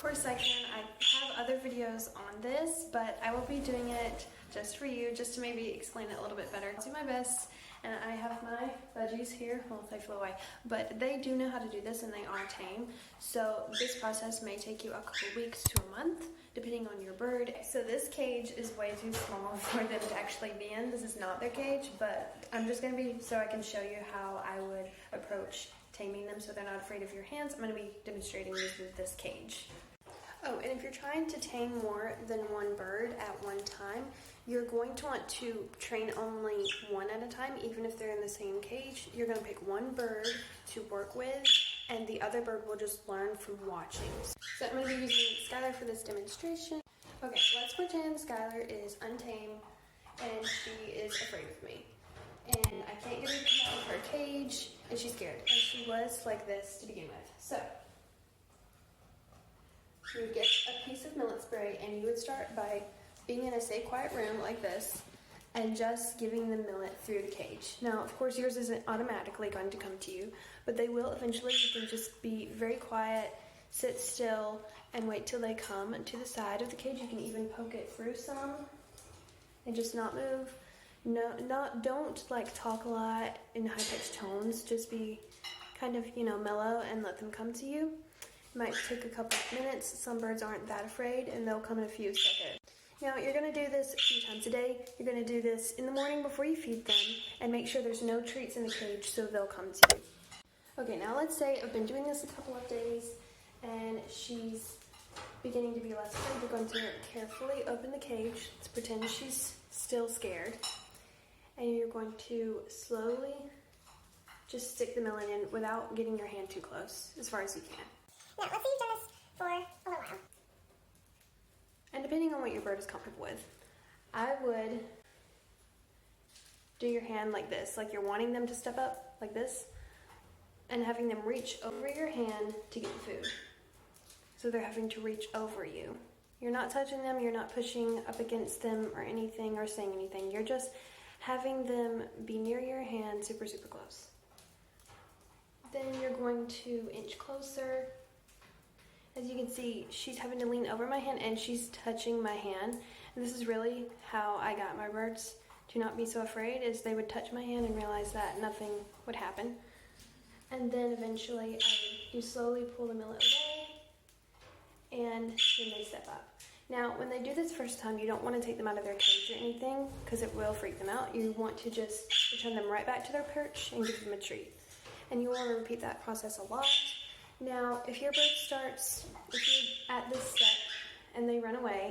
Of course I can. I have other videos on this, but I will be doing it just for you, just to maybe explain it a little bit better. I'll do my best, and I have my Budgies here. Well, they flew away, but they do know how to do this, and they are tame. So this process may take you a couple weeks to a month, depending on your bird. So this cage is way too small for them to actually be in. This is not their cage, but I'm just going to be, so I can show you how I would approach taming them so they're not afraid of your hands. I'm going to be demonstrating using this cage. Oh, and if you're trying to tame more than one bird at one time, you're going to want to train only one at a time, even if they're in the same cage. You're going to pick one bird to work with, and the other bird will just learn from watching. So I'm going to be using Skylar for this demonstration. Okay, let's pretend Skylar is untamed and she is afraid of me. And I can't get her to come out of her cage, and she's scared. And she was like this to begin with. So you would get a piece of millet spray, and you would start by being in a safe, quiet room like this and just giving them millet through the cage. Now, of course, yours isn't automatically going to come to you, but they will eventually. You can just be very quiet, sit still, and wait till they come to the side of the cage. You can even poke it through some and just not move. Don't like talk a lot in high-pitched tones. Just be kind of, mellow and let them come to you. It might take a couple of minutes. Some birds aren't that afraid, and they'll come in a few seconds. Now, you're going to do this a few times a day. You're going to do this in the morning before you feed them, and make sure there's no treats in the cage so they'll come to you. Okay, now let's say I've been doing this a couple of days, and she's beginning to be less afraid. We're going to carefully open the cage. Let's pretend she's still scared. And you're going to slowly just stick the millet in without getting your hand too close, as far as you can. Now, let's say you've done this for a little while. And depending on what your bird is comfortable with, I would do your hand like this, like you're wanting them to step up, like this, and having them reach over your hand to get the food. So they're having to reach over you. You're not touching them, you're not pushing up against them or anything or saying anything. You're just having them be near your hand, super, super close. Then you're going to inch closer. As you can see, she's having to lean over my hand and she's touching my hand. And this is really how I got my birds to not be so afraid, is they would touch my hand and realize that nothing would happen. And then eventually you slowly pull the millet away, and then they step up. Now, when they do this first time, you don't want to take them out of their cage or anything, because it will freak them out. You want to just return them right back to their perch and give them a treat. And you want to repeat that process a lot. Now, if your bird starts, if you're at this step and they run away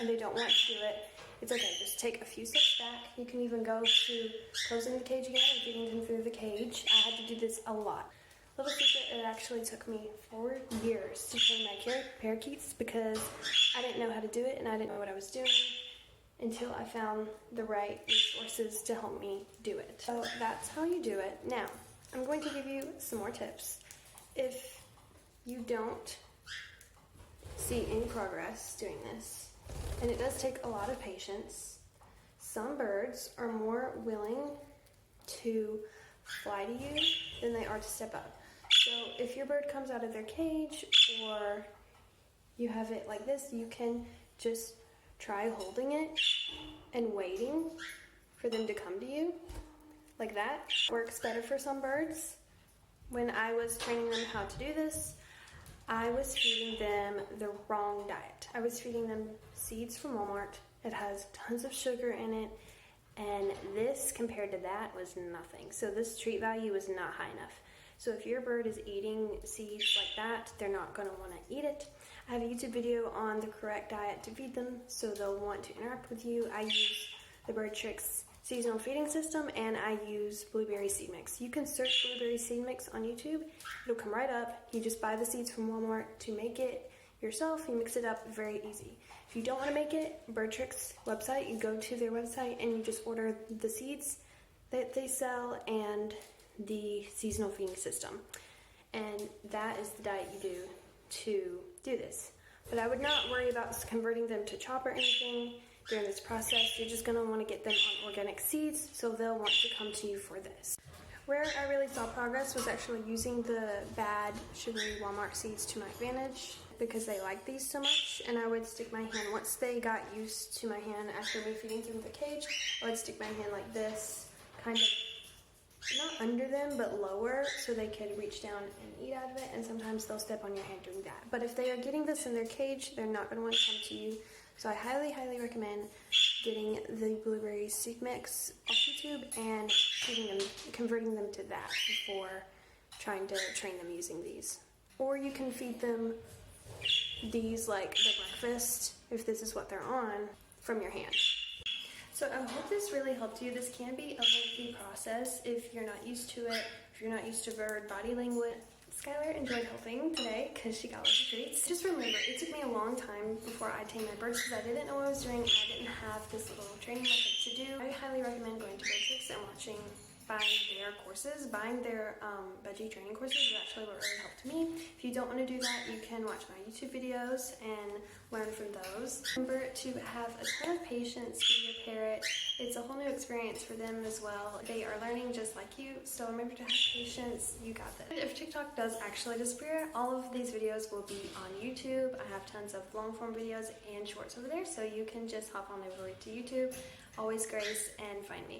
and they don't want to do it, it's okay. Just take a few steps back. You can even go to closing the cage again and getting them through the cage. I had to do this a lot. Little secret, it actually took me 4 years to train my parakeets because I didn't know how to do it and I didn't know what I was doing until I found the right resources to help me do it. So that's how you do it. Now, I'm going to give you some more tips. If you don't see any progress doing this, and it does take a lot of patience, some birds are more willing to fly to you than they are to step up. So if your bird comes out of their cage or you have it like this, you can just try holding it and waiting for them to come to you. Like that works better for some birds. When I was training them how to do this, I was feeding them the wrong diet. I was feeding them seeds from Walmart. It has tons of sugar in it, and this compared to that was nothing. So this treat value was not high enough. So if your bird is eating seeds like that, they're not going to want to eat it. I have a YouTube video on the correct diet to feed them, so they'll want to interact with you. I use the Bird Tricks seasonal feeding system, and I use blueberry seed mix. You can search blueberry seed mix on YouTube. It'll come right up. You just buy the seeds from Walmart to make it yourself. You mix it up, very easy. If you don't want to make it, Bird Tricks website, you go to their website and you just order the seeds that they sell and the seasonal feeding system. And that is the diet you do to do this. But I would not worry about converting them to chop or anything during this process. You're just going to want to get them on organic seeds, so they'll want to come to you for this. Where I really saw progress was actually using the bad sugary Walmart seeds to my advantage because they like these so much. And I would stick my hand, once they got used to my hand after me feeding them the cage, I would stick my hand like this, kind of not under them but lower so they could reach down and eat out of it. And sometimes they'll step on your hand doing that. But if they are getting this in their cage, they're not going to want to come to you. So I highly, highly recommend getting the blueberry seed mix off YouTube and converting them to that before trying to train them using these. Or you can feed them these like the breakfast, if this is what they're on, from your hand. So I hope this really helped you. This can be a lengthy process if you're not used to it, if you're not used to bird body language. Skylar enjoyed helping today because she got lots of treats. Just remember, it took me a long time before I tamed my birds because I didn't know what I was doing and I didn't have this little training method to do. I highly recommend going to Bird Chicks and buying their courses. Buying their Budgie training courses is actually what really helped me. If you don't want to do that, you can watch my YouTube videos and learn from those. Remember to have a ton of patience with your parrot. It's a whole new experience for them as well. They are learning just like you, so remember to have patience. You got this. If TikTok does actually disappear, all of these videos will be on YouTube. I have tons of long form videos and shorts over there, so you can just hop on over to YouTube, Always Grace, and find me.